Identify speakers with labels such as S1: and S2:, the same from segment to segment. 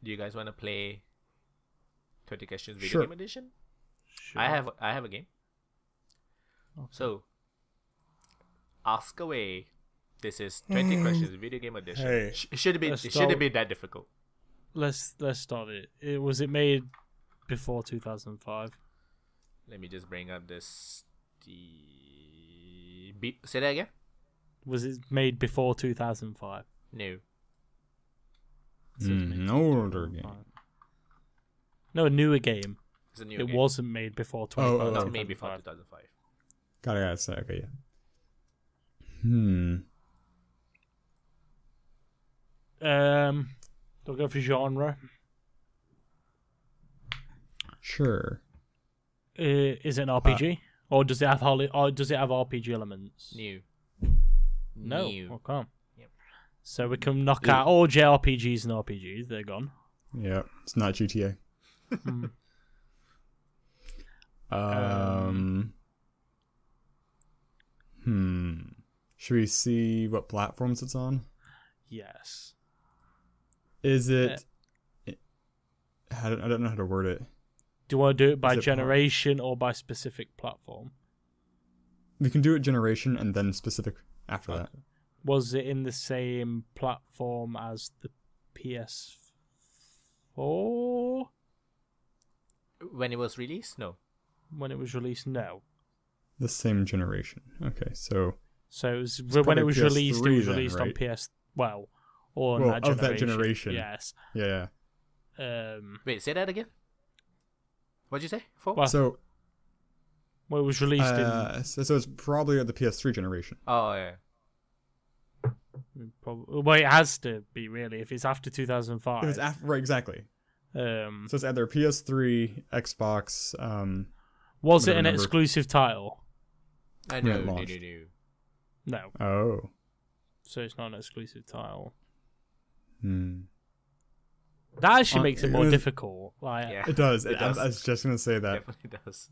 S1: Do you guys want to play 20 Questions Video
S2: Sure.
S1: Game Edition?
S3: Sure.
S1: I have a game.
S3: Okay.
S1: So, ask away. This is 20 Questions Video Game Edition.
S2: Hey.
S1: It shouldn't be.
S3: Let's
S1: It shouldn't
S3: start-
S1: be that difficult.
S3: Let's start it. Was it made before 2005?
S1: Let me just bring up this. Say that again.
S3: Was it made before 2005?
S1: No.
S3: Hmm.
S2: An older game.
S3: No, a newer game.
S1: It's a new
S3: It
S1: game.
S3: wasn't made before
S2: Oh,
S3: 2005.
S1: Not made before 2005.
S2: Got it. Say okay. Yeah.
S3: Do I go for genre?
S2: Sure.
S3: Is it an RPG, or does it have RPG elements?
S1: New.
S3: No.
S1: New.
S3: Okay.
S1: Yep.
S3: So we can knock out all JRPGs and RPGs. They're gone.
S2: Yeah. It's not GTA.
S3: Hmm.
S2: Should we see what platforms it's on?
S3: Yes.
S2: Is it? I don't know how to word it.
S3: Do I do it by
S2: Is it
S3: generation or by specific platform?
S2: We can do it generation and then specific after that.
S3: Was it in the same platform as the PS4
S1: When it was released, no.
S3: when it was released? No.
S2: The same generation. Okay, so
S3: So it was, when
S2: probably
S3: it was released, it
S2: PS3
S3: was
S2: then,
S3: released on
S2: right?
S3: PS. Well, or
S2: Well,
S3: that
S2: of
S3: generation.
S2: that generation.
S3: Yes.
S2: yeah.
S1: Wait, say that again. What'd you say? Four?
S3: Well,
S2: So
S3: Well, it was released
S2: so it's probably the PS3 generation.
S1: Oh yeah.
S3: in. Well, it has to be really if it's after 2005.
S2: It was after, right, exactly. So it's either PS3, Xbox.
S3: Was it
S2: whatever
S3: an
S2: number.
S3: exclusive title?
S1: I
S2: When
S1: know.
S2: it
S1: No.
S2: launched.
S3: No.
S2: Oh.
S3: So it's not an exclusive title.
S2: That
S3: actually makes it more difficult. Like,
S1: Yeah.
S2: It does.
S1: It
S2: I
S1: does.
S2: was just gonna say that.
S1: Definitely does.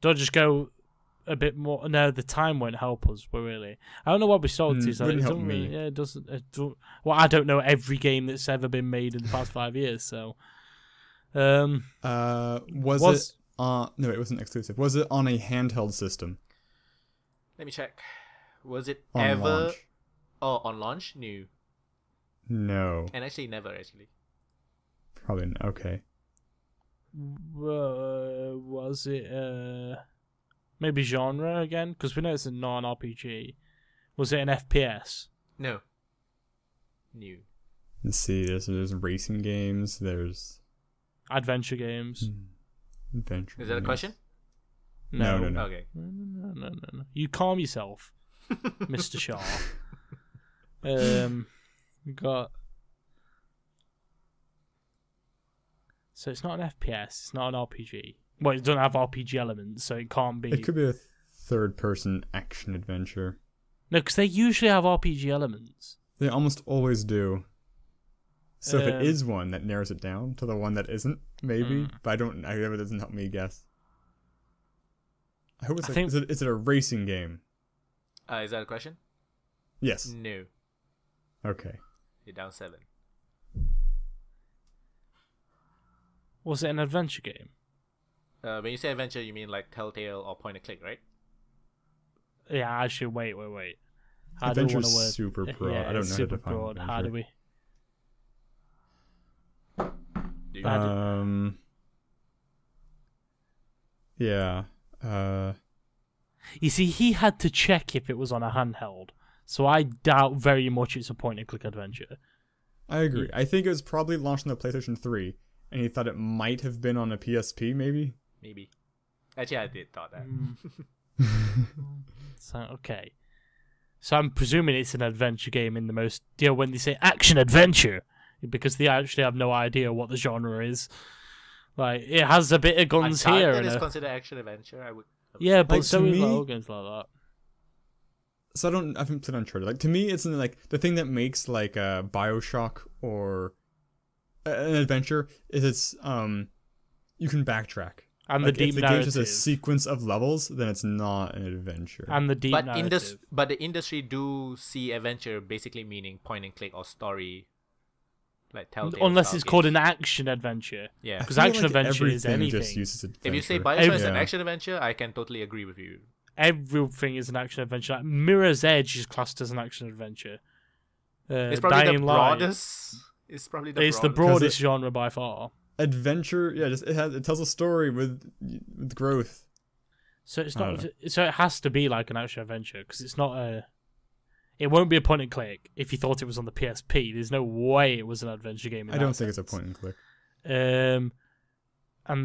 S3: Do I just go a bit more? No, the time won't help us. But really, I don't know what we started to. So
S2: wouldn't
S3: it
S2: help
S3: doesn't
S2: me.
S3: really, yeah, it doesn't. Well, I don't know every game that's ever been made in the past 5 years. So,
S2: Was it? No, it wasn't exclusive. Was it on a handheld system?
S1: Let me check. Was it
S2: On
S1: ever?
S2: launch?
S1: Oh, on launch? New.
S2: No,
S1: And actually, never actually.
S2: probably not. Okay.
S3: was it maybe genre again? Because we know it's a non-RPG. Was it an FPS?
S1: No. New.
S2: Let's see. There's racing games. There's
S3: Adventure games?
S2: adventure.
S1: Is that a
S2: games.
S1: question?
S2: No.
S1: Okay.
S3: No. You calm yourself, Mr. Shar. We got. So it's not an FPS. It's not an RPG. Well, it doesn't have RPG elements, so it can't be.
S2: It could be a third-person action adventure.
S3: No, because they usually have RPG elements.
S2: They almost always do. So if it
S3: Um,
S2: is one, that narrows it down to the one that isn't, maybe. But I don't. It doesn't help me guess. I hope it's. Is it a racing game?
S1: Is that a question?
S2: Yes.
S1: No.
S2: Okay.
S1: You're down 7.
S3: Was it an adventure game?
S1: When you say adventure, you mean like Telltale or point and click, right?
S3: Yeah, actually, wait. How do we
S2: Adventure's
S3: want to word?
S2: super broad.
S3: Yeah,
S2: I don't know
S3: it's
S2: how to
S3: super
S2: define
S3: broad. How do
S2: adventure.
S3: we?
S2: Yeah.
S3: You see, he had to check if it was on a handheld, so I doubt very much it's a point-and-click adventure.
S2: I agree. I think it was probably launched on the PlayStation 3, and he thought it might have been on a PSP, maybe?
S1: Maybe. Actually, I did thought that.
S3: So, okay. So I'm presuming it's an adventure game in the most... when they say action-adventure, because they actually have no idea what the genre is. Like, it has a bit of guns here.
S1: Uncharted
S3: And
S1: is
S3: a...
S1: considered action adventure. I would.
S3: Yeah, but
S2: Like,
S3: so
S2: to
S3: is
S2: me-
S3: little games like that.
S2: So I haven't played Uncharted. Like, to me, it's like the thing that makes like a BioShock or an adventure is it's you can backtrack.
S3: And
S2: like,
S3: the deep
S2: if the
S3: narrative.
S2: game's just a sequence of levels, then it's not an adventure.
S3: And the deep
S1: But
S3: narrative.
S1: but the industry do see adventure basically meaning point and click or story, like Telltale.
S3: Unless
S1: style
S3: it's called
S1: games.
S3: an action adventure.
S1: Yeah.
S3: Because
S2: I feel
S3: action
S2: like
S3: adventure is
S2: everything
S3: anything.
S2: just uses adventure.
S1: If you say Bioshock is an
S2: Yeah.
S1: action adventure, I can totally agree with you.
S3: Everything is an action adventure. Like Mirror's Edge is classed as an action adventure.
S1: It's probably
S3: Dying
S1: the
S3: Light.
S1: broadest. It's probably the
S3: It's the
S1: broadest.
S3: broadest genre by far.
S2: Adventure, yeah, just it tells a story with growth.
S3: So it's
S2: I
S3: not.
S2: don't
S3: So it has to be like an action adventure because it's not a. It won't be a point and click if you thought it was on the PSP. There's no way it was an adventure game.
S2: I don't think it's a point and click.
S3: And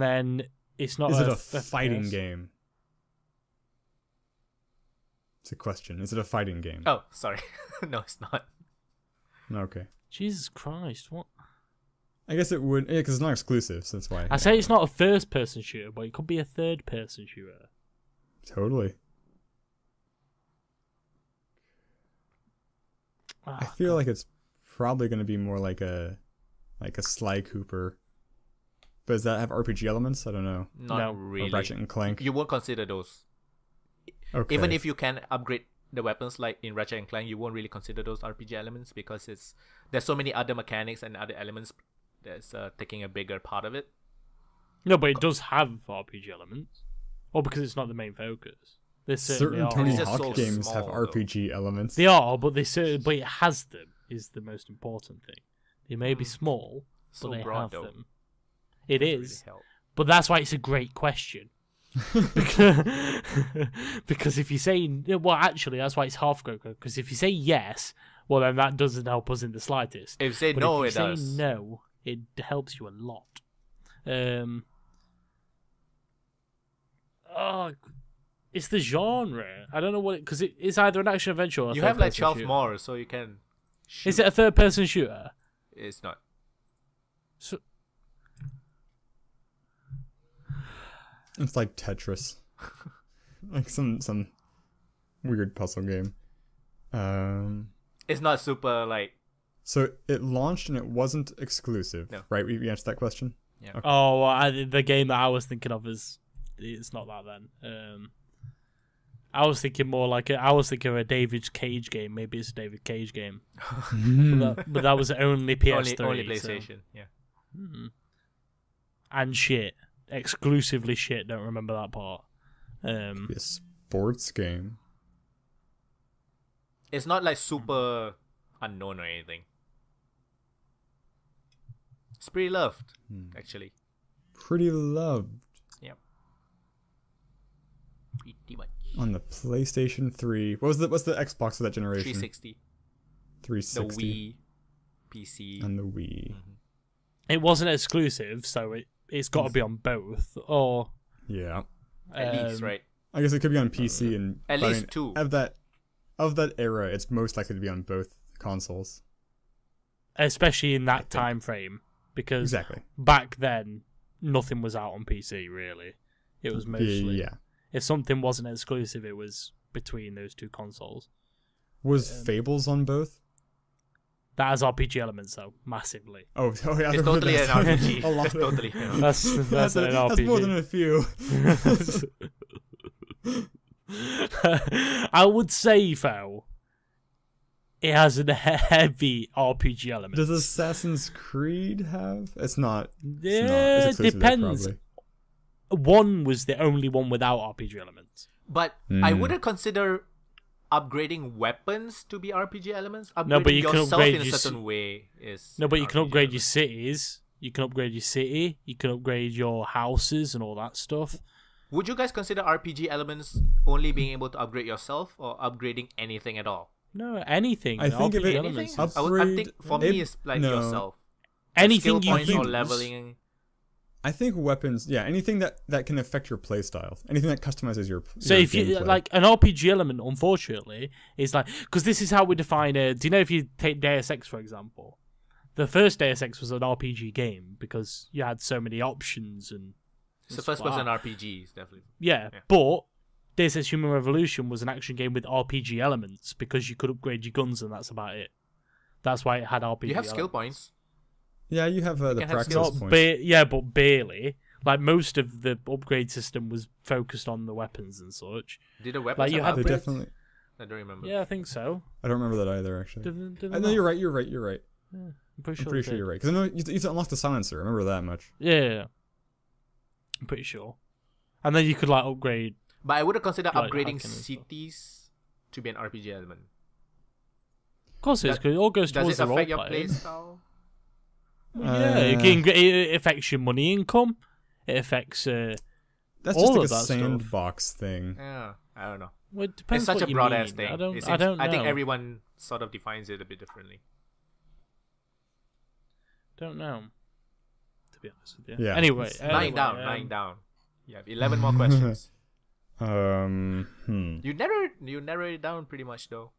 S3: then it's not.
S2: Is it a
S3: FPS.
S2: fighting game? It's a question. Is it a fighting game?
S1: Oh, sorry. No, it's not.
S2: Okay.
S3: Jesus Christ! What?
S2: I guess it would, yeah, because it's not exclusive, so that's why.
S3: I say it's not a first-person shooter, but it could be a third-person shooter.
S2: Totally.
S3: Ah,
S2: I feel like it's probably going to be more like a Sly Cooper. But does that have RPG elements? I don't know.
S1: Not
S3: No.
S1: really.
S2: Or Ratchet and Clank.
S1: You won't consider those.
S2: Okay.
S1: Even if you can upgrade the weapons like in Ratchet and Clank, you won't really consider those RPG elements because there's so many other mechanics and other elements that's taking a bigger part of it.
S3: No, but it does have RPG elements. Or because it's not the main focus. There certainly
S2: certain
S3: are.
S2: Tony
S1: It's just
S2: Hawk
S1: so
S2: games
S1: small,
S2: have
S1: though.
S2: RPG elements.
S3: They are, but but it has them. Is the most important thing. They may be small,
S1: So
S3: but they
S1: broad,
S3: have
S1: though.
S3: them. It
S1: Doesn't
S3: is,
S1: really help.
S3: but that's why it's a great question. Because if you say well, actually, that's why it's half go. Because if you say yes, well, then that doesn't help us in the slightest.
S1: If you say
S3: But
S1: no,
S3: if you
S1: it does.
S3: say no, it helps you a lot. It's the genre. I don't know what because it's either an action adventure or a
S1: You have like
S3: third-person
S1: 12
S3: shooter.
S1: more, so you can. Shoot.
S3: Is it a third-person shooter?
S1: It's not.
S3: So,
S2: It's like Tetris. Like some weird puzzle game.
S1: It's not super like.
S2: So it launched and it wasn't exclusive,
S1: No.
S2: right? We answered that question?
S1: Yeah.
S2: Okay.
S3: oh, the game that I was thinking of it's not that then. I was thinking more like I was thinking of a David Cage game. Maybe it's a David Cage game, but that was only PS3,
S1: only
S3: so-
S1: PlayStation. Yeah.
S3: and shit, exclusively shit. Don't remember that part.
S2: Be a sports game.
S1: It's not like super unknown or anything. It's pretty loved, actually.
S2: Pretty loved.
S1: Yep. Pretty much.
S2: On the PlayStation 3. What's the Xbox of that generation?
S1: 360.
S2: 360.
S1: The Wii. PC.
S2: And the Wii.
S3: It wasn't exclusive, so it's got to be on both. Or
S2: Yeah.
S1: At least, right?
S2: I guess it could be on PC and
S1: At
S2: but I
S1: least
S2: mean,
S1: two.
S2: Of that era, it's most likely to be on both consoles.
S3: especially in that time frame, because
S2: Exactly.
S3: back then nothing was out on PC really. It was mostly
S2: Yeah.
S3: if something wasn't exclusive, it was between those two consoles.
S2: Was Fables on both?
S3: That has RPG elements though, massively.
S2: Oh yeah.
S1: It's totally an RPG.
S2: A lot
S1: It's
S2: of-
S1: totally.
S3: That's
S2: That's
S3: an RPG.
S2: that's more than a few.
S3: I would say though, it has a heavy RPG element.
S2: Does Assassin's Creed have? It's not.
S3: Yeah,
S2: It's exclusive there,
S3: depends.
S2: probably.
S3: One was the only one without RPG elements.
S1: But I wouldn't consider upgrading weapons to be RPG elements. Upgrading
S3: No, but you can
S1: yourself
S3: upgrade
S1: in a
S3: your
S1: certain way is.
S3: No, but you can
S1: RPG
S3: upgrade
S1: element.
S3: your cities. You can upgrade your city. You can upgrade your houses and all that stuff.
S1: Would you guys consider RPG elements only being able to upgrade yourself or upgrading anything at all?
S3: No, anything.
S2: I think if
S3: RPG
S2: it-
S3: elements.
S1: Anything? I think for me it's like
S2: no.
S1: yourself.
S3: Anything
S1: Skill
S3: you
S1: points
S3: use.
S1: or leveling.
S2: I think weapons. Yeah, anything that can affect your playstyle. Anything that customizes your.
S3: So
S2: your
S3: if you
S2: gameplay.
S3: like an RPG element, unfortunately, is like because this is how we define a. Do you know if you take Deus Ex for example, the first Deus Ex was an RPG game because you had so many options and.
S1: It's a first-person RPG, definitely.
S3: Yeah, but Deus Ex Human Revolution was an action game with RPG elements because you could upgrade your guns and that's about it. That's why it had RPG.
S1: You have skill
S3: elements.
S1: points.
S2: Yeah, you have the
S1: can have
S2: praxis
S1: skills.
S2: points.
S3: But barely. Like most of the upgrade system was focused on the weapons and such.
S1: Did the weapons
S3: Like, you
S1: have
S3: had
S2: They
S1: upgrades?
S2: definitely.
S1: I don't remember.
S3: Yeah, I think so.
S2: I don't remember that either, actually.
S3: Didn't
S2: No,
S3: they?
S2: you're right. Yeah,
S3: I'm pretty
S2: I'm
S3: sure.
S2: pretty sure you're right. Because I know you have to unlock the silencer. I remember that much.
S3: Yeah. I'm pretty sure. And then you could like upgrade.
S1: But I would have considered
S3: Like,
S1: upgrading
S3: hacking and stuff.
S1: cities to be an RPG element.
S3: Of course, it all goes
S1: Does
S3: towards
S1: it
S3: the
S1: affect your
S3: role-playing.
S1: playstyle?
S3: Yeah, it affects your money income. It affects.
S2: That's
S3: all
S2: just like
S3: of
S2: a
S3: that stuff.
S2: sandbox thing.
S1: Yeah, I don't know.
S3: Well, it depends
S1: It's such
S3: what
S1: a
S3: you
S1: broad
S3: mean.
S1: ass thing.
S3: I don't know.
S1: I think everyone sort of defines it a bit differently.
S3: Don't know. To be honest with you.
S2: Yeah.
S3: Anyway,
S1: Nine down. You have 11 more questions. You narrow it down pretty much though.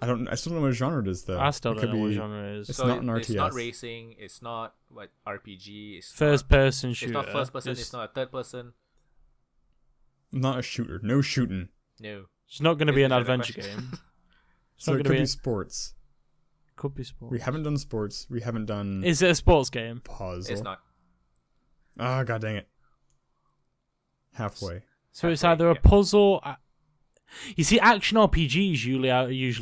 S2: I still don't know what genre it is though.
S3: I still
S2: It
S3: don't
S2: could
S3: know what
S2: be-
S3: genre it is.
S2: It's
S1: So
S2: not an
S1: It's not
S2: RTS.
S1: racing. It's not what RPG. It's
S3: First person
S1: It's
S3: shooter.
S1: not first person. It's not a third person.
S2: Not a shooter. No shooting.
S1: No.
S3: It's not going to be
S1: Is
S3: an
S1: that a
S3: adventure
S1: question?
S3: game.
S2: So
S3: not
S2: it
S3: gonna
S2: could
S3: be
S2: be sports.
S3: Could be sports.
S2: We haven't done sports. We haven't done
S3: Is it a sports game?
S2: puzzle.
S1: It's not.
S2: Ah, god dang it. Halfway.
S3: So it's
S1: Okay,
S3: either a
S1: yeah.
S3: puzzle. You see, action RPGs usually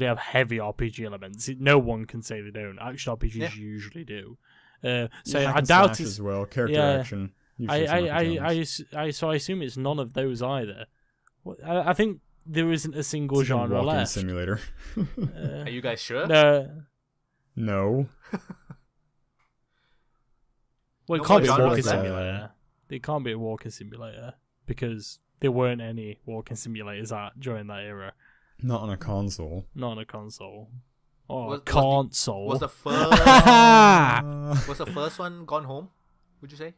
S3: have heavy RPG elements. No one can say they don't. Action RPGs
S1: Yeah.
S3: usually do. So
S2: Yeah, hack
S3: I
S2: and
S3: doubt
S2: slash
S3: it's.
S2: as well. Character
S3: yeah.
S2: action. Usually some RPG elements.
S3: So I assume it's none of those either. I think there isn't a single
S2: It's like a
S3: genre
S2: walking
S3: left.
S2: simulator.
S1: Are you guys sure?
S3: No.
S2: No.
S3: Well, it
S1: No
S3: can't be
S1: more
S3: a walking
S1: genres left.
S3: simulator. It can't be a walking simulator because there weren't any walking simulators out during that era.
S2: Not on a console.
S3: Not on a console. Or
S1: Was-
S3: a console.
S1: Was the first was the first one Gone Home? Would you say?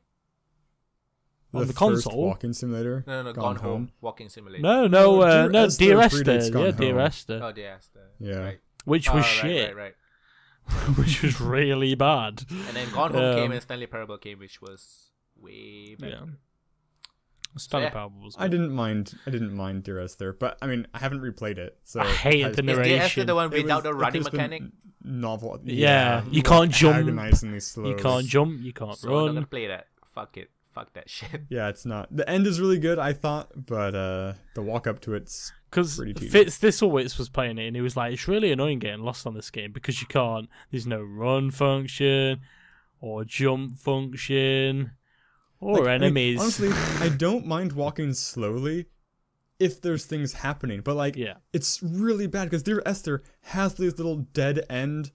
S3: On the
S2: first
S3: console?
S2: walking simulator.
S1: No, Gone Home. Walking Simulator.
S3: No,
S2: No,
S3: no,
S2: Dear
S3: Dear
S2: Esther
S3: Esther.
S2: predates Gone
S3: Yeah, Dear
S2: Home.
S3: Esther.
S1: Oh, yes.
S2: Yeah.
S1: Right.
S3: Which was shit.
S1: Right.
S3: Which was really bad.
S1: And then Gone Home came
S3: Um,
S1: and Stanley Parable came, which was way better.
S3: Yeah. Stanley
S1: yeah.
S3: Parable was
S2: I didn't mind Dear Esther, but I mean I haven't replayed it, so
S3: I hated the
S1: Is Dear Esther
S3: narration.
S1: the one
S2: it was-
S1: without the
S2: it
S1: running
S2: could've been
S1: mechanic?
S2: Novel.
S3: Yeah, you can't jump.
S2: Agonizingly slow.
S3: You can't jump, you can't
S1: So I'm not
S3: run.
S1: gonna play that. Fuck it. Fuck that shit.
S2: Yeah, it's not. The end is really good, I thought, but the walk up to it's
S3: Because
S2: pretty tedious.
S3: Fitz Thistlewitz was playing it and he was like, it's really annoying getting lost on this game because you can't, there's no run function or jump function or
S2: Like, I mean,
S3: enemies.
S2: honestly, I don't mind walking slowly if there's things happening, but like
S3: Yeah.
S2: it's really bad because Dear Esther has these little dead end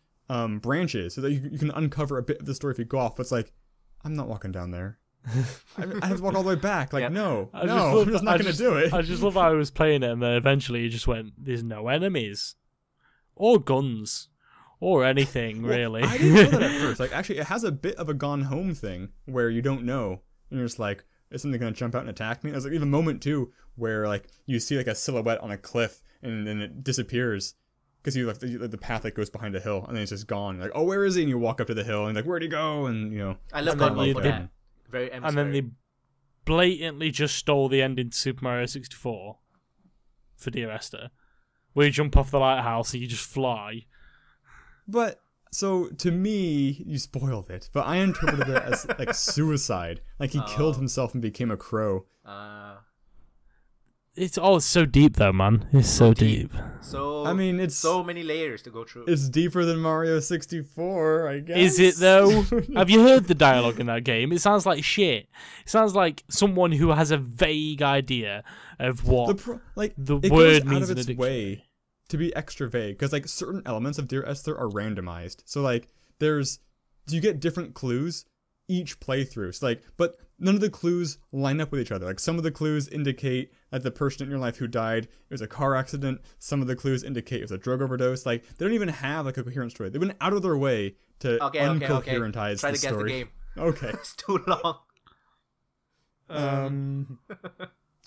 S2: branches so that you can uncover a bit of the story if you go off. But it's like I'm not walking down there. I have to walk all the way back. Like
S1: Yeah.
S2: no,
S3: I
S2: I'm just not gonna do it.
S3: I just love how I was playing it and then eventually he just went, there's no enemies or guns or anything
S2: Well,
S3: really.
S2: I didn't know that at first. Like actually, it has a bit of a Gone Home thing where you don't know, and you're just like, is something gonna jump out and attack me? There's like even a moment too where like you see like a silhouette on a cliff and then it disappears because you left the path that goes behind a hill and then it's just gone. You're like, oh, where is he? And you walk up to the hill and like, where'd he go? And you know,
S1: I love
S3: And
S1: Gone
S3: then
S1: Home
S3: you
S1: for
S3: did-
S1: that. Very
S3: and then they blatantly just stole the ending to Super Mario 64 for Dear Esther, where you jump off the lighthouse and you just fly.
S2: but so to me, you spoiled it. But I interpreted it as like suicide, like he killed himself and became a crow.
S3: It's so deep though, man. It's so deep.
S1: So
S2: I mean, it's
S1: so many layers to go through.
S2: It's deeper than Mario 64, I guess.
S3: Is it though? Have you heard the dialogue in that game? It sounds like shit. It sounds like someone who has a vague idea of what the
S2: it
S3: word
S2: goes
S3: means
S2: out of
S3: in a
S2: its
S3: dictionary.
S2: way to be extra vague because like certain elements of Dear Esther are randomized. So like you get different clues each playthrough. So like, but none of the clues line up with each other. Like some of the clues indicate that the person in your life who died, it was a car accident. Some of the clues indicate it was a drug overdose. Like they don't even have like a coherent story. They went out of their way to uncoherentize
S1: Try
S2: the
S1: to guess
S2: story.
S1: the game.
S2: Okay.
S1: It's too long.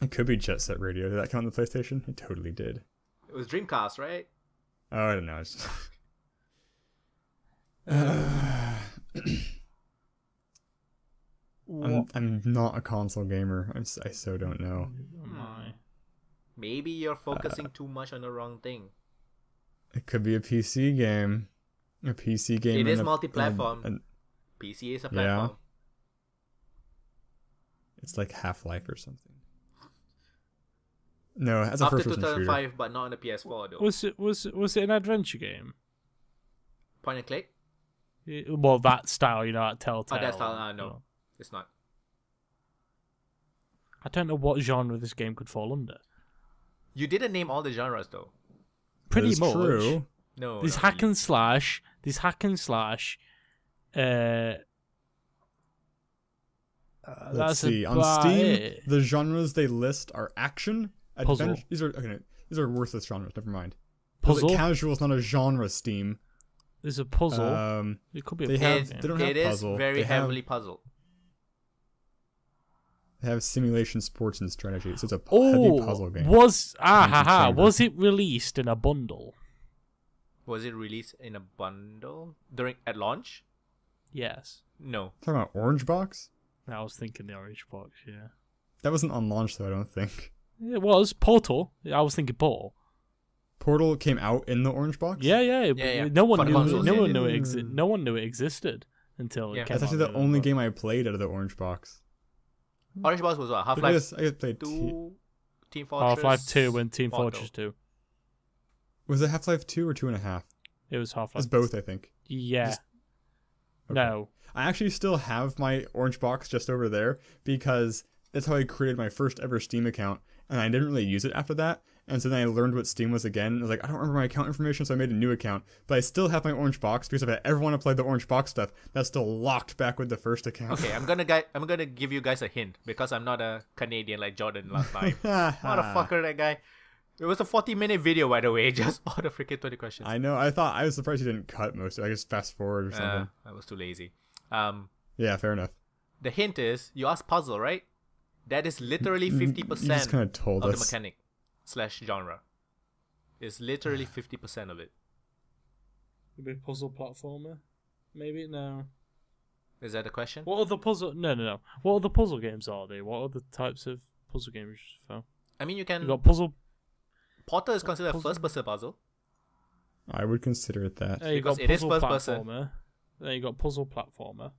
S2: It could be Jet Set Radio. Did that come on the PlayStation? It totally did.
S1: It was Dreamcast, right?
S2: Oh, I don't know. It's... I'm not a console gamer. I so don't know.
S3: Oh my.
S1: Maybe you're focusing too much on the wrong thing.
S2: It could be a PC game. A PC game.
S1: It is
S2: and
S1: multi-platform. PC is a platform.
S2: It's like Half-Life or something. No, that's a
S1: After
S2: first-person shooter.
S1: 2005, but not on the PS4 though.
S3: Was it an adventure game?
S1: Point and click?
S3: Well, that style, like Telltale.
S1: Oh, that style? No, it's not.
S3: I don't know what genre this game could fall under.
S1: You didn't name all the genres though.
S3: Pretty
S2: That is
S3: much.
S2: true.
S1: No.
S3: This
S1: not
S3: hack
S1: really.
S3: and slash. This hack and slash.
S2: Let's
S3: That's
S2: see. On
S3: about
S2: Steam,
S3: it.
S2: the genres they list are action,
S3: Puzzle.
S2: adventure. These are worthless genres. Never mind.
S3: Puzzle.
S2: Casual is not a genre. Steam.
S3: There's a puzzle. It could be a
S2: they
S3: puzzle
S2: have-
S3: game.
S2: they don't have
S1: It is
S2: puzzle.
S1: very
S2: They have-
S1: heavily puzzle.
S2: They have simulation, sports, and strategy. So it's a heavy
S3: Oh,
S2: puzzle game.
S3: was it released in a bundle?
S1: Was it released in a bundle at launch?
S3: Yes.
S1: No.
S2: Talking about Orange Box?
S3: I was thinking the Orange Box, yeah.
S2: That wasn't on launch though. I don't think.
S3: It was Portal. I was thinking Portal.
S2: Portal came out in the Orange Box.
S3: Yeah.
S1: Yeah.
S3: No one
S1: For the
S3: knew.
S1: consoles,
S3: No
S1: yeah.
S3: one knew it. No one knew it existed until
S1: Yeah.
S3: it came
S2: That's
S3: out.
S2: actually the only game I played out of the Orange Box.
S1: Orange Box was what?
S2: I
S1: Half-Life
S2: guess I played.
S1: 2, Team Fortress.
S3: Half-Life 2 and Team
S1: Portal.
S3: Fortress 2.
S2: Was it Half-Life 2 or 2.5?
S3: It was Half-Life.
S2: It's both, I think.
S3: Yeah.
S2: Just- Okay.
S3: No.
S2: I actually still have my Orange Box just over there because that's how I created my first ever Steam account, and I didn't really use it after that. And so then I learned what Steam was again. And I was like, I don't remember my account information, so I made a new account. But I still have my Orange Box because if I ever want to play the Orange Box stuff, that's still locked back with the first account.
S1: Okay, I'm gonna give you guys a hint because I'm not a Canadian like Jordan last time. Motherfucker, that guy. It was a 40-minute video, by the way. Just all the freaking 20 questions.
S2: I know. I was surprised you didn't cut most of it. I guess fast forward or something.
S1: I was too lazy.
S2: Yeah, fair enough.
S1: The hint is you asked puzzle, right? That is literally
S2: You
S1: 50%
S2: just kind of told
S1: of the
S2: us.
S1: mechanic / genre. It's literally 50% of it.
S3: Maybe a puzzle platformer? Maybe? No.
S1: Is that the question?
S3: What other puzzle... No. What other puzzle games are there? What other types of puzzle games?
S1: I mean, you
S3: You
S1: can.
S3: got puzzle...
S1: Portal is considered a
S3: puzzle-
S1: first-person puzzle.
S2: I would consider it that.
S3: You
S1: Because
S3: got
S1: it is
S3: puzzle
S1: first person.
S3: platformer. Then you got puzzle platformer.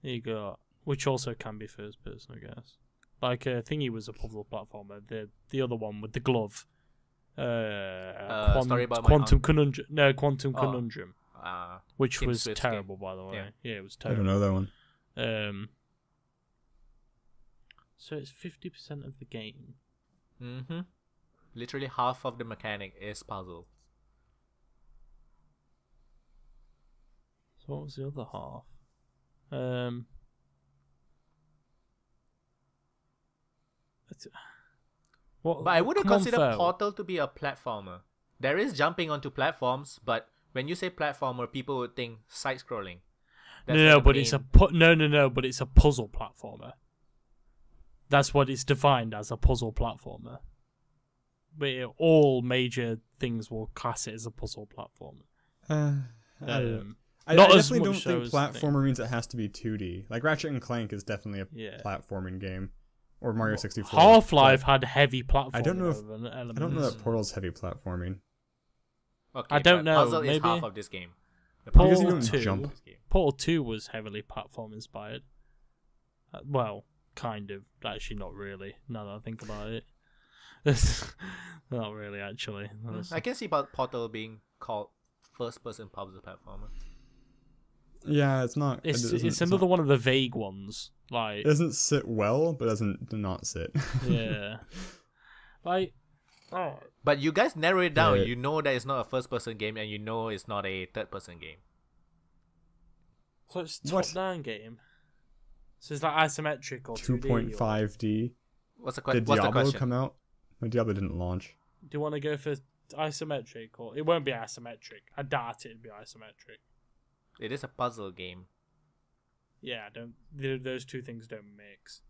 S3: You got... Which also can be first person, I guess. Like, Thingy was a puzzle platformer. The other one with the glove.
S1: Story about my
S3: Quantum
S1: aunt.
S3: Conundrum. No, Quantum
S1: Oh.
S3: Conundrum. Which
S1: Tim
S3: was
S1: Swift's
S3: terrible, by the way.
S1: Yeah.
S3: Yeah, it was
S2: I don't
S3: terrible.
S2: know that one.
S3: So it's 50% of the game.
S1: Mm-hmm. Literally half of the mechanic is puzzle.
S3: So what was the other half? What?
S1: But I wouldn't
S3: come on,
S1: consider
S3: Phil.
S1: Portal to be a platformer. There is jumping onto platforms, but when you say platformer, people would think side-scrolling.
S3: No, but it's a but it's a puzzle platformer. That's what it's defined as, a puzzle platformer. But all major things will class it as a puzzle platformer.
S2: I
S3: Not as
S2: definitely don't
S3: much so
S2: think
S3: as
S2: platformer means it has to be 2D. Like Ratchet and Clank is definitely a
S3: Yeah.
S2: platforming game, or Mario 64.
S3: Half-Life had heavy platforming.
S2: I don't know if-
S3: elements.
S2: I don't know that Portal's heavy platforming.
S1: Okay,
S3: I don't
S1: but
S3: know,
S1: Puzzle is
S3: maybe-
S1: half of this game. The
S3: Portal
S1: puzzle
S2: Because
S1: is
S2: you don't
S3: 2.
S2: jump.
S1: half of this game.
S3: Portal 2 was heavily platform inspired. Well, kind of. Actually, not really. Now that I think about it. Not really, actually.
S1: I can see about Portal being called first-person puzzle platformer.
S2: Yeah, it's not.
S3: It's another one of the vague ones. Like,
S2: It doesn't sit well, but doesn't not sit.
S3: yeah. Like, oh,
S1: But you guys narrow it down.
S2: Yeah.
S1: You know that it's not a first-person game, and you know it's not a third-person game.
S3: so it's
S2: What?
S3: top-down game. So it's like isometric or 2D.
S2: 2.5D.
S1: What's the
S2: Did
S1: What's the
S2: Diablo
S1: question?
S2: come out? No, Diablo didn't launch.
S3: Do you want to go for isometric, or it won't be isometric? I doubt it'd be isometric.
S1: It is a puzzle game.
S3: Yeah, those two things don't mix.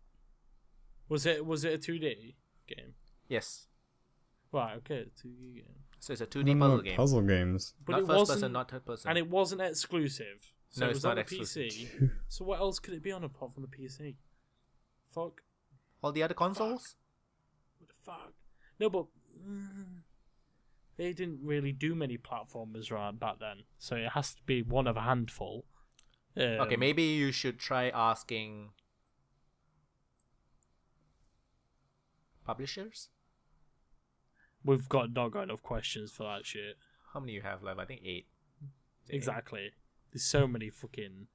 S3: Was it a 2D game?
S1: Yes.
S3: Right, okay, 2D game.
S1: So it's a
S2: I
S1: 2D
S2: don't know
S1: puzzle
S2: what
S1: game.
S2: puzzle games.
S3: But
S1: Not
S3: it
S1: first
S3: wasn't,
S1: person, not third person.
S3: and it wasn't exclusive. So
S1: No,
S3: it
S1: it's
S3: was
S1: not
S3: on the
S1: exclusive.
S3: PC. So what else could it be on apart from the PC? Fuck.
S1: All the other consoles?
S3: What the fuck? No, but they didn't really do many platformers right back then, so it has to be one of a handful.
S1: Okay, maybe you should try asking publishers?
S3: We've not got enough questions for that shit.
S1: How many you have left? I think 8.
S3: Exactly. 8? There's so many fucking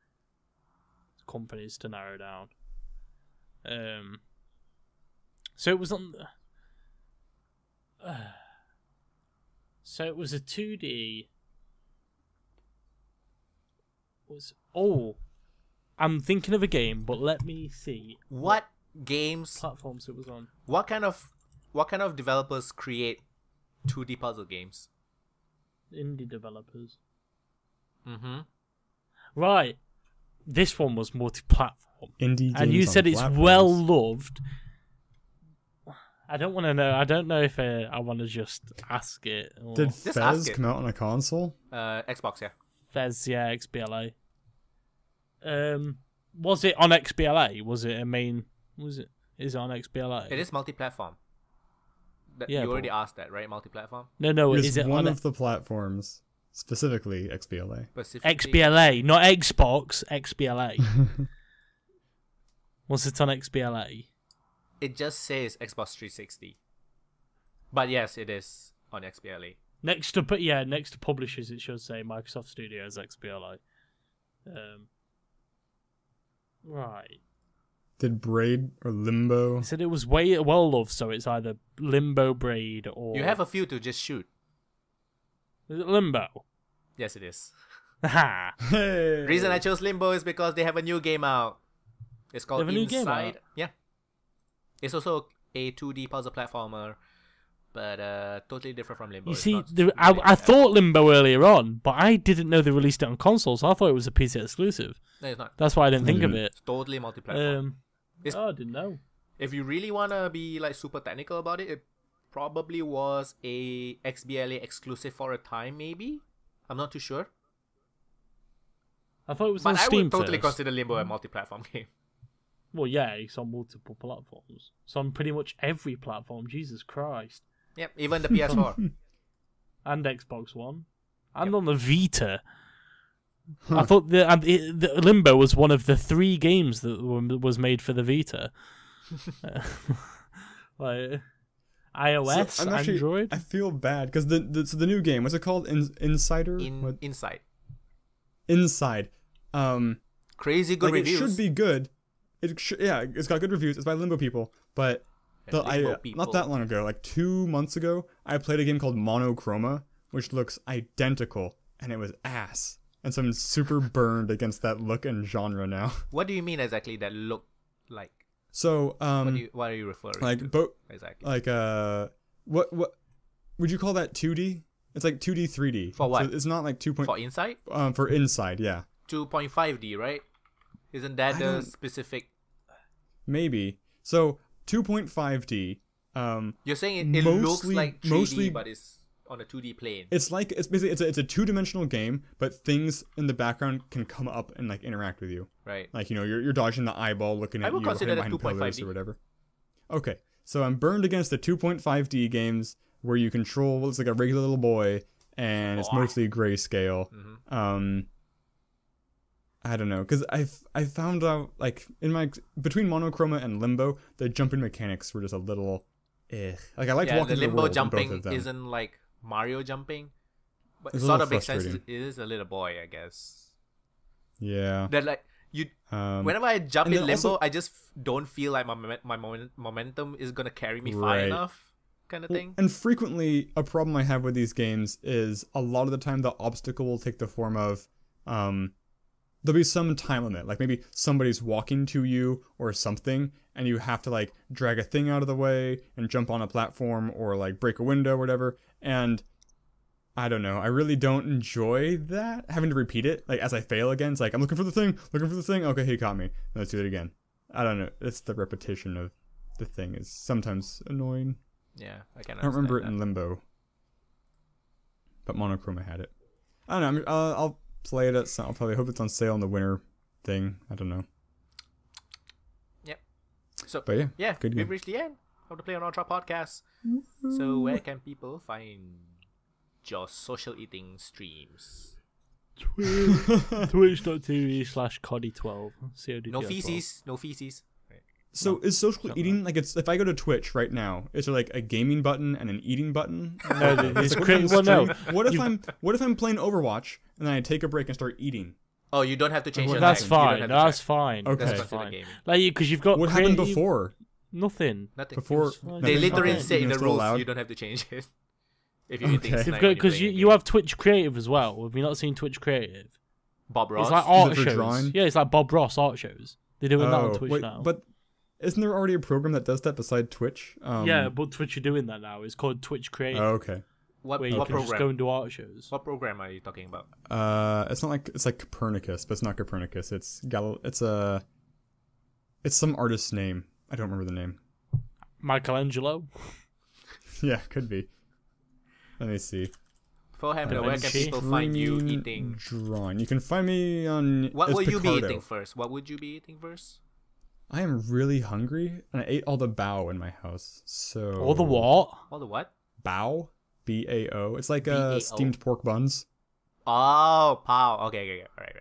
S3: companies to narrow down. So it was on. So it was a 2D. I'm thinking of a game, but let me see
S1: what games
S3: platforms it was on.
S1: What kind of developers create 2D puzzle games?
S3: Indie developers.
S1: Mm-hmm.
S3: Right. This one was multi-platform.
S2: Indie games
S3: and you said it's
S2: platforms.
S3: well loved. I don't want to know. I don't know if I want to just ask it. Or...
S2: Did
S1: Just
S2: Fez
S1: ask it.
S2: come out on a console?
S1: Xbox, yeah.
S3: Fez, yeah, XBLA. Was it on XBLA? Was it a main? Is it on XBLA?
S1: It is multi-platform.
S3: Yeah,
S1: you already asked that, right? Multi-platform.
S3: No.
S2: It
S3: Is it
S2: one
S3: on
S2: of the platforms, specifically XBLA?
S1: Specifically,
S3: XBLA? Not Xbox. XBLA. Was it on XBLA?
S1: It just says Xbox 360. But yes, it is on XBLA.
S3: Next to publishers, it should say Microsoft Studios XBLA. Right.
S2: Did Braid or Limbo?
S3: I said it was well loved, so it's either Limbo, Braid, or
S1: You have a few to just shoot.
S3: is it Limbo?
S1: Yes, it is.
S3: Ha!
S2: Hey.
S1: Reason I chose Limbo is because they have a new game out. It's called
S3: They have a new game
S1: Inside.
S3: out?
S1: Yeah. It's also a 2D puzzle platformer, but totally different from Limbo.
S3: You
S1: It's
S3: see,
S1: not
S3: I thought Limbo earlier on, but I didn't know they released it on consoles. I thought it was a PC exclusive.
S1: No, it's not.
S3: That's why I didn't think of it.
S1: It's totally multi-platform.
S3: I didn't know.
S1: If you really wanna be like super technical about it, it probably was a XBLA exclusive for a time, maybe. I'm not too sure.
S3: I thought it was
S1: But
S3: on
S1: I
S3: Steam
S1: would totally
S3: first.
S1: consider Limbo a multi-platform game.
S3: Well, yeah, it's on multiple platforms. It's on pretty much every platform. Jesus Christ.
S1: Yep, even the PS4.
S3: And Xbox One. And on the Vita. I thought the Limbo was one of the 3 games that was made for the Vita. Like iOS,
S2: So,
S3: Android.
S2: I feel bad because the new game, what's it called? Insider? What?
S1: Inside.
S2: Inside.
S1: Crazy good
S2: like
S1: reviews.
S2: It should be good. It's got good reviews. It's by Limbo people, but
S1: Limbo people.
S2: not that long ago, like 2 months ago, I played a game called Monochroma, which looks identical, and it was ass. And so I'm super burned against that look and genre now.
S1: What do you mean exactly that look like?
S2: So
S1: What are you referring
S2: like
S1: to? Exactly.
S2: like what would you call that 2D? It's like 2D 3D.
S1: For what?
S2: So it's not like 2.
S1: For Inside?
S2: For Inside, yeah.
S1: 2.5D, right? Isn't that the specific?
S2: Maybe. So 2.5D.
S1: You're saying it looks like 3D, but it's on a 2D plane.
S2: It's basically it's a 2-dimensional game, but things in the background can come up and like interact with you.
S1: Right.
S2: Like, you know, you're dodging the eyeball, looking at
S1: I would
S2: you,
S1: consider
S2: hiding
S1: that
S2: behind pillars
S1: 2.5D.
S2: or whatever. Okay, so I'm burned against the 2.5D games where you control what looks like a regular little boy, and it's mostly grayscale.
S1: Mm-hmm.
S2: I don't know, because I found out like between Monochroma and Limbo, the jumping mechanics were just a little, like I liked
S1: Yeah,
S2: walking
S1: the
S2: the
S1: Limbo
S2: world in both
S1: jumping
S2: of them.
S1: isn't like Mario jumping, but
S2: It's
S1: it
S2: a
S1: sort
S2: little
S1: of makes sense.
S2: frustrating.
S1: It is a little boy, I guess.
S2: Yeah.
S1: That like you. Whenever I jump
S2: and
S1: in
S2: then
S1: Limbo,
S2: also-
S1: I just don't feel like my momentum is gonna carry me far
S2: Right.
S1: enough, kind of thing.
S2: And frequently, a problem I have with these games is a lot of the time the obstacle will take the form of, there'll be some time limit. Like maybe somebody's walking to you or something, and you have to like drag a thing out of the way and jump on a platform or like break a window or whatever. And I don't know. I really don't enjoy that, having to repeat it. Like as I fail again, it's like, I'm looking for the thing. Okay, he caught me. Let's do it again. I don't know. It's the repetition of the thing is sometimes annoying.
S1: Yeah, I can.
S2: I don't remember it in Limbo, but Monochroma had it. I don't know. I'll play it I'll probably hope it's on sale in the winter thing. I don't know.
S1: Yep. So,
S2: But yeah, good
S1: we've
S2: game.
S1: reached the end of the PlayonUltra podcast. So, where can people find your social eating streams?
S3: Twitch.tv/Coddy12.
S1: No feces. No feces. Right.
S2: So is social eating like it's if I go to Twitch right now, is there like a gaming button and an eating button?
S3: No,
S2: It's
S3: it's
S2: like,
S3: well, no.
S2: What if I'm playing Overwatch and then I take a break and start eating?
S1: Oh, you don't have to change your
S3: That's
S1: name. You don't
S3: fine.
S1: have to
S3: That's
S1: check.
S3: fine.
S2: Okay.
S3: That's
S1: That's considered
S3: fine.
S1: gaming.
S3: Like, because you've got
S2: What happened
S3: creative-
S2: before?
S3: Nothing.
S1: Nothing.
S2: Before
S3: fine.
S1: They
S3: Nothing.
S1: literally
S3: fine.
S1: say in the
S2: Still
S1: rules
S2: allowed?
S1: you don't have to change it. If you think
S2: Okay.
S3: Because you have Twitch Creative as well. Have you not seen Twitch Creative?
S1: Bob Ross.
S3: It's like art
S2: Is it for
S3: shows.
S2: drawing?
S3: Yeah, it's like Bob Ross art shows. They're doing that on Twitch
S2: wait,
S3: now.
S2: but isn't there already a program that does that beside Twitch?
S3: Yeah, but Twitch are doing that now. It's called Twitch Creative.
S2: Oh, okay.
S1: what
S3: where you
S1: what
S3: can just go
S1: program?
S3: and do art shows.
S1: What program are you talking about?
S2: It's not like it's like Copernicus, but it's not Copernicus. It's some artist's name. I don't remember the name.
S3: Michelangelo.
S2: Yeah, could be. Let me see.
S1: Foehamner, where can
S3: Vinci.
S1: people find you
S2: Streaming
S1: eating?
S2: Drawing. You can find me on.
S1: What
S2: it's
S1: will you be
S2: Picardo.
S1: eating first? What would you be eating first?
S2: I am really hungry, and I ate all the bao in my house. So
S3: Or the what?
S1: All the what?
S2: Bao, BAO. It's like
S1: BAO?
S2: steamed pork buns.
S1: Oh, pow. Okay. All right.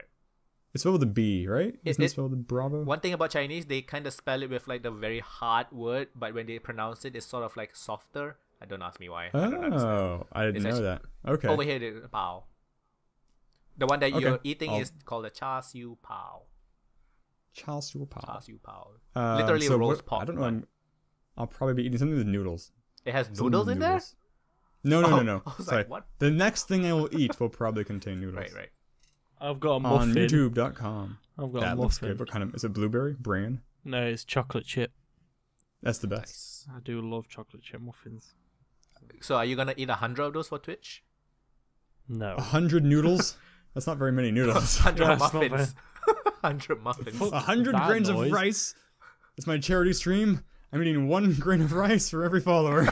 S2: It's spelled with a B, right? Isn't it
S1: it-
S2: spelled with Bravo?
S1: One thing about Chinese, they kind of spell it with like the very hard word, but when they pronounce it, it's sort of like softer. I don't ask me why. I don't understand.
S2: Oh, I didn't
S1: It's
S2: know
S1: actually-
S2: that. Okay.
S1: Over here, it's pao. The one that
S2: Okay.
S1: you're eating
S2: I'll-
S1: is called a char siu pao.
S2: Char siu
S1: Char
S2: pao.
S1: siu pao. Literally
S2: so
S1: roast
S2: what-
S1: pork.
S2: I don't know.
S1: but
S2: I'll probably be eating something with noodles.
S1: It has
S2: Something
S1: noodles
S2: with
S1: in there?
S2: noodles. No.
S1: I was
S2: Sorry.
S1: like, what?
S2: The next thing I will eat will probably contain noodles.
S1: Right.
S3: I've got a
S2: On
S3: muffin.
S2: YouTube.com.
S3: I've got a
S2: That looks
S3: muffin.
S2: good. What kind of is it? Blueberry? Bran?
S3: No, it's chocolate chip.
S2: That's the best.
S1: Nice.
S3: I do love chocolate chip muffins.
S1: So are you gonna eat 100 of those for Twitch?
S3: No.
S2: 100 noodles? That's not very many noodles.
S1: 100
S3: That's not
S1: muffins. 100 muffins.
S2: 100
S3: That
S2: grains
S3: noise.
S2: of rice. It's my charity stream. I'm eating 1 grain of rice for every follower.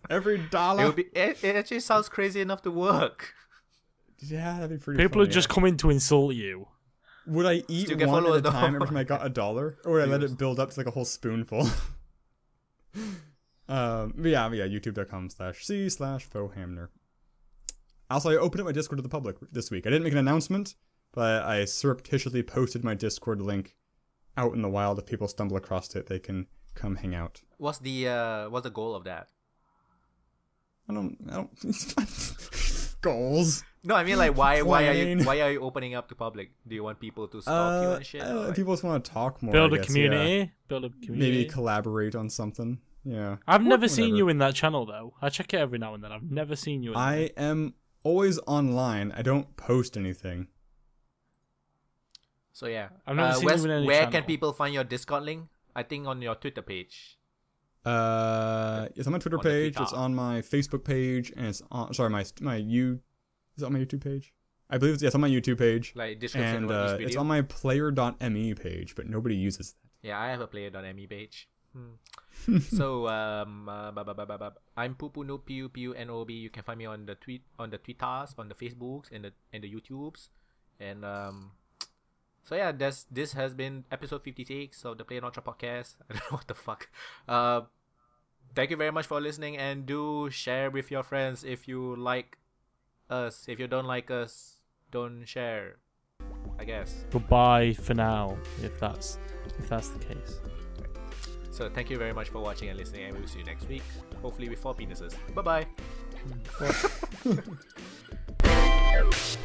S2: Every dollar.
S1: It actually sounds crazy enough to work.
S2: Yeah, that'd be pretty
S3: People are
S2: funny,
S3: just
S2: yeah.
S3: coming to insult you.
S2: Would I eat
S1: Still get
S2: one at a
S1: followers, though.
S2: time every time I got $1? Or would I let
S1: Yes.
S2: it build up to like a whole spoonful? But yeah, youtube.com/c/Foehamner. Also, I opened up my Discord to the public this week. I didn't make an announcement, but I surreptitiously posted my Discord link out in the wild. If people stumble across it, they can come hang out.
S1: What's the goal of that?
S2: I don't goals.
S1: No, I mean like why are
S2: Plain.
S1: you opening up to public? Do you want people to stalk you and shit? Or, like-
S2: People just want to talk more.
S3: Build
S2: I
S3: a
S2: guess,
S3: community.
S2: yeah.
S3: Build a community.
S2: Maybe collaborate on something. Yeah.
S3: I've never seen
S2: Whatever.
S3: you in that channel though. I check it every now and then. I've never seen you in
S2: I
S3: there.
S2: am always online. I don't post anything.
S1: So yeah,
S3: I've never seen
S1: Wes,
S3: you in any
S1: where
S3: channel.
S1: can people find your Discord link? I think on your Twitter page.
S2: It's on my Twitter
S1: On the
S2: page.
S1: Twitter.
S2: It's on my Facebook page, and it's on. Sorry, is it on my YouTube page? I believe it's on my YouTube page,
S1: Like description
S2: and
S1: of each video.
S2: it's on my player.me page, but nobody uses that.
S1: Yeah, I have a player.me page. So I'm Pupunoob, Pupunoob. You can find me on the Twitters, on the Facebooks, and the YouTubes, and so yeah, this has been episode 56 of the playonultra podcast. I don't know what the fuck. Thank you very much for listening, and do share with your friends if you like us. If you don't like us, don't share, I guess.
S3: Goodbye for now, if that's the case.
S1: So thank you very much for watching and listening, and we'll see you next week, hopefully with 4 penises. Bye bye.